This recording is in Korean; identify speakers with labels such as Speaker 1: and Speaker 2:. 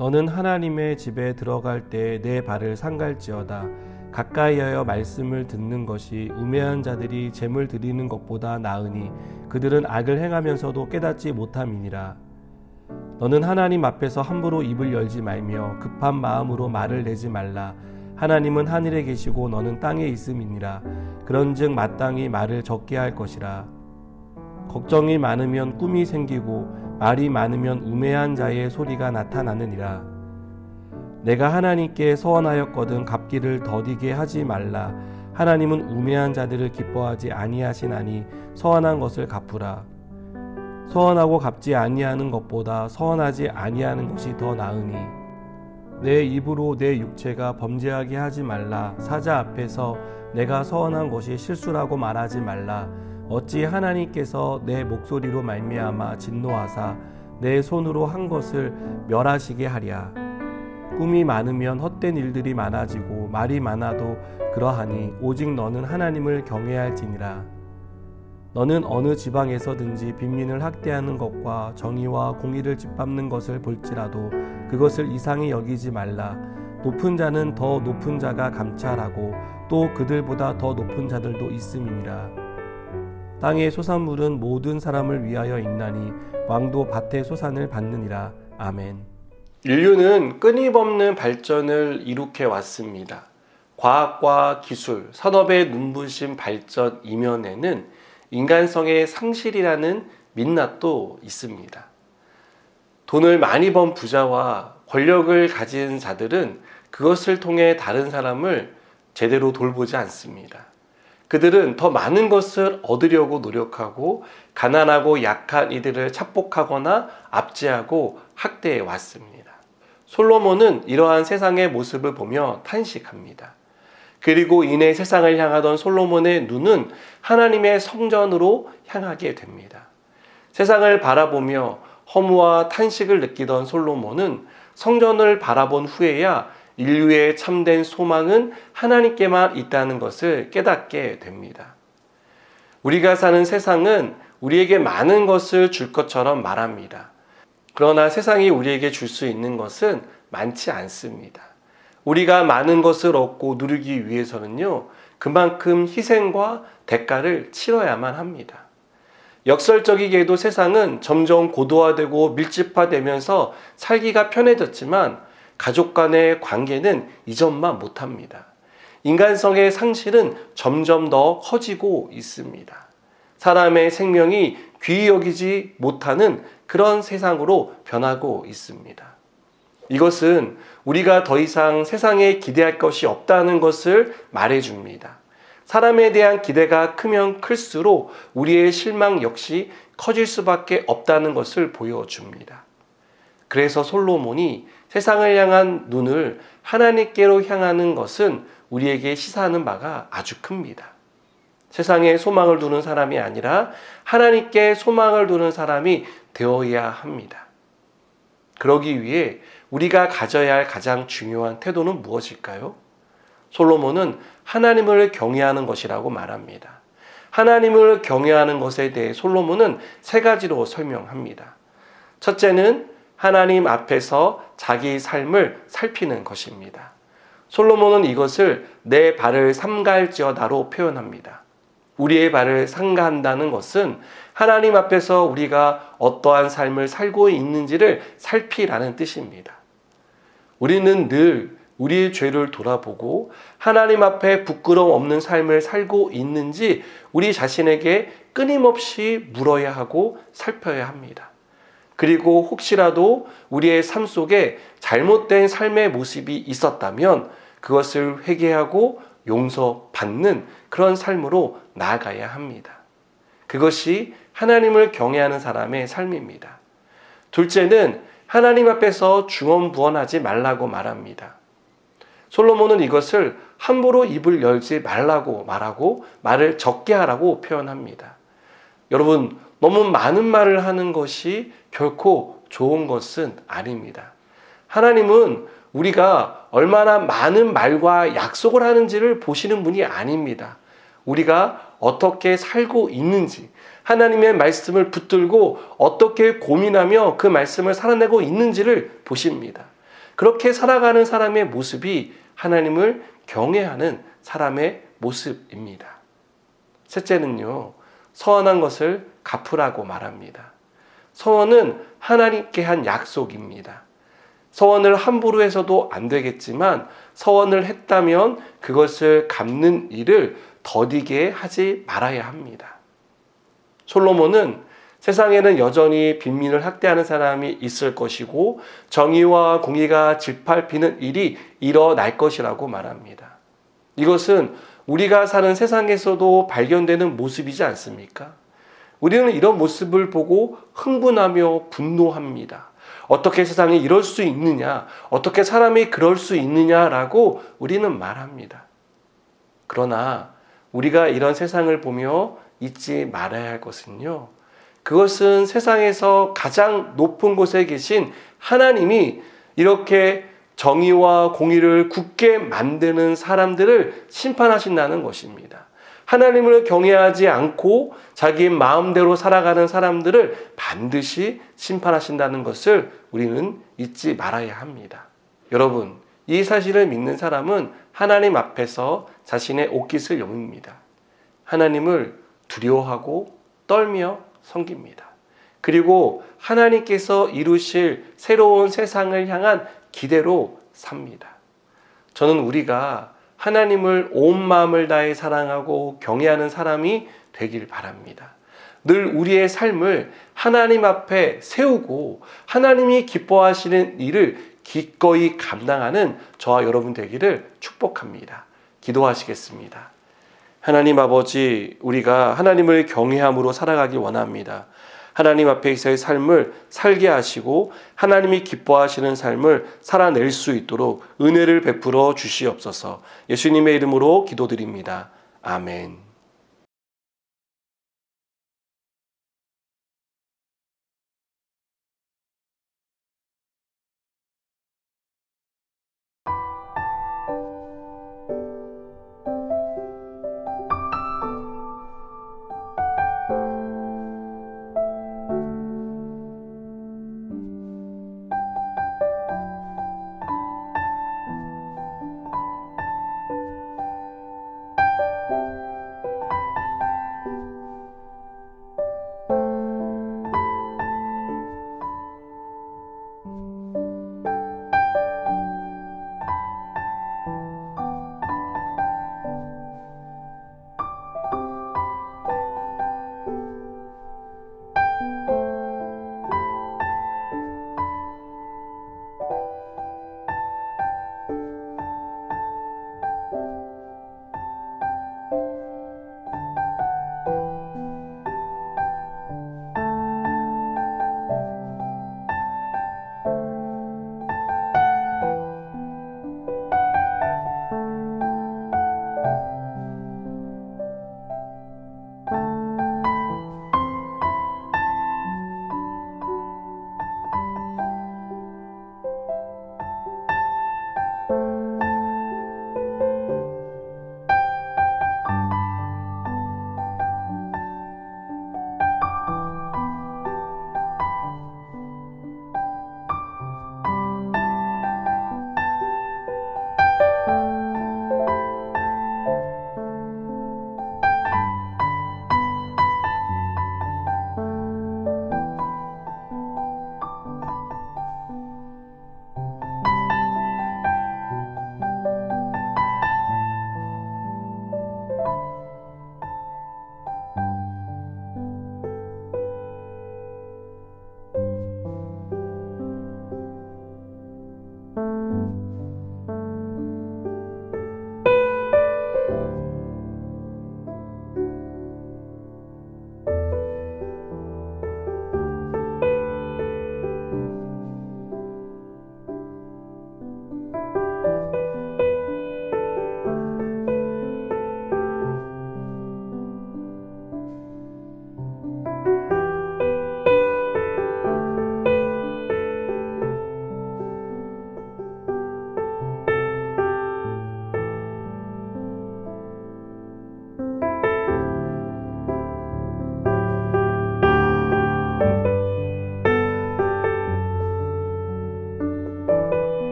Speaker 1: 너는 하나님의 집에 들어갈 때 내 발을 삼갈지어다. 가까이하여 말씀을 듣는 것이 우매한 자들이 재물 드리는 것보다 나으니 그들은 악을 행하면서도 깨닫지 못함이니라. 너는 하나님 앞에서 함부로 입을 열지 말며 급한 마음으로 말을 내지 말라. 하나님은 하늘에 계시고 너는 땅에 있음이니라. 그런즉 마땅히 말을 적게 할 것이라. 걱정이 많으면 꿈이 생기고 말이 많으면 우매한 자의 소리가 나타나느니라. 내가 하나님께 서원하였거든 갚기를 더디게 하지 말라. 하나님은 우매한 자들을 기뻐하지 아니하시나니 서원한 것을 갚으라. 서원하고 갚지 아니하는 것보다 서원하지 아니하는 것이 더 나으니 내 입으로 내 육체가 범죄하게 하지 말라. 사자 앞에서 내가 서원한 것이 실수라고 말하지 말라. 어찌 하나님께서 내 목소리로 말미암아 진노하사 내 손으로 한 것을 멸하시게 하랴. 꿈이 많으면 헛된 일들이 많아지고 말이 많아도 그러하니 오직 너는 하나님을 경외할지니라. 너는 어느 지방에서든지 빈민을 학대하는 것과 정의와 공의를 짓밟는 것을 볼지라도 그것을 이상히 여기지 말라. 높은 자는 더 높은 자가 감찰하고 또 그들보다 더 높은 자들도 있음이니라. 땅의 소산물은 모든 사람을 위하여 있나니 왕도 밭의 소산을 받느니라. 아멘.
Speaker 2: 인류는 끊임없는 발전을 이룩해 왔습니다. 과학과 기술, 산업의 눈부신 발전 이면에는 인간성의 상실이라는 민낯도 있습니다. 돈을 많이 번 부자와 권력을 가진 자들은 그것을 통해 다른 사람을 제대로 돌보지 않습니다. 그들은 더 많은 것을 얻으려고 노력하고 가난하고 약한 이들을 착복하거나 압제하고 학대해 왔습니다. 솔로몬은 이러한 세상의 모습을 보며 탄식합니다. 그리고 이내 세상을 향하던 솔로몬의 눈은 하나님의 성전으로 향하게 됩니다. 세상을 바라보며 허무와 탄식을 느끼던 솔로몬은 성전을 바라본 후에야 인류의 참된 소망은 하나님께만 있다는 것을 깨닫게 됩니다. 우리가 사는 세상은 우리에게 많은 것을 줄 것처럼 말합니다. 그러나 세상이 우리에게 줄 수 있는 것은 많지 않습니다. 우리가 많은 것을 얻고 누리기 위해서는요, 그만큼 희생과 대가를 치러야만 합니다. 역설적이게도 세상은 점점 고도화되고 밀집화되면서 살기가 편해졌지만 가족 간의 관계는 이전만 못합니다. 인간성의 상실은 점점 더 커지고 있습니다. 사람의 생명이 귀히 여기지 못하는 그런 세상으로 변하고 있습니다. 이것은 우리가 더 이상 세상에 기대할 것이 없다는 것을 말해줍니다. 사람에 대한 기대가 크면 클수록 우리의 실망 역시 커질 수밖에 없다는 것을 보여줍니다. 그래서 솔로몬이 세상을 향한 눈을 하나님께로 향하는 것은 우리에게 시사하는 바가 아주 큽니다. 세상에 소망을 두는 사람이 아니라 하나님께 소망을 두는 사람이 되어야 합니다. 그러기 위해 우리가 가져야 할 가장 중요한 태도는 무엇일까요? 솔로몬은 하나님을 경외하는 것이라고 말합니다. 하나님을 경외하는 것에 대해 솔로몬은 세 가지로 설명합니다. 첫째는 하나님 앞에서 자기 삶을 살피는 것입니다. 솔로몬은 이것을 내 발을 삼갈지어다로 표현합니다. 우리의 발을 삼가한다는 것은 하나님 앞에서 우리가 어떠한 삶을 살고 있는지를 살피라는 뜻입니다. 우리는 늘 우리의 죄를 돌아보고 하나님 앞에 부끄러움 없는 삶을 살고 있는지 우리 자신에게 끊임없이 물어야 하고 살펴야 합니다. 그리고 혹시라도 우리의 삶 속에 잘못된 삶의 모습이 있었다면 그것을 회개하고 용서받는 그런 삶으로 나아가야 합니다. 그것이 하나님을 경외하는 사람의 삶입니다. 둘째는 하나님 앞에서 중언부언하지 말라고 말합니다. 솔로몬은 이것을 함부로 입을 열지 말라고 말하고 말을 적게 하라고 표현합니다. 여러분, 너무 많은 말을 하는 것이 결코 좋은 것은 아닙니다. 하나님은 우리가 얼마나 많은 말과 약속을 하는지를 보시는 분이 아닙니다. 우리가 어떻게 살고 있는지, 하나님의 말씀을 붙들고 어떻게 고민하며 그 말씀을 살아내고 있는지를 보십니다. 그렇게 살아가는 사람의 모습이 하나님을 경외하는 사람의 모습입니다. 셋째는요, 서원한 것을 갚으라고 말합니다. 서원은 하나님께 한 약속입니다. 서원을 함부로 해서도 안 되겠지만 서원을 했다면 그것을 갚는 일을 더디게 하지 말아야 합니다. 솔로몬은 세상에는 여전히 빈민을 학대하는 사람이 있을 것이고 정의와 공의가 짓밟히는 일이 일어날 것이라고 말합니다. 이것은 우리가 사는 세상에서도 발견되는 모습이지 않습니까? 우리는 이런 모습을 보고 흥분하며 분노합니다. 어떻게 세상에 이럴 수 있느냐? 어떻게 사람이 그럴 수 있느냐라고 우리는 말합니다. 그러나 우리가 이런 세상을 보며 잊지 말아야 할 것은요, 그것은 세상에서 가장 높은 곳에 계신 하나님이 이렇게 정의와 공의를 굳게 만드는 사람들을 심판하신다는 것입니다. 하나님을 경외하지 않고 자기 마음대로 살아가는 사람들을 반드시 심판하신다는 것을 우리는 잊지 말아야 합니다. 여러분, 이 사실을 믿는 사람은 하나님 앞에서 자신의 옷깃을 여밉니다. 하나님을 두려워하고 떨며 섬깁니다. 그리고 하나님께서 이루실 새로운 세상을 향한 기대로 삽니다. 저는 우리가 하나님을 온 마음을 다해 사랑하고 경외하는 사람이 되길 바랍니다. 늘 우리의 삶을 하나님 앞에 세우고 하나님이 기뻐하시는 일을 기꺼이 감당하는 저와 여러분 되기를 축복합니다. 기도하시겠습니다. 하나님 아버지, 우리가 하나님을 경외함으로 살아가기 원합니다. 하나님 앞에서의 삶을 살게 하시고 하나님이 기뻐하시는 삶을 살아낼 수 있도록 은혜를 베풀어 주시옵소서. 예수님의 이름으로 기도드립니다. 아멘.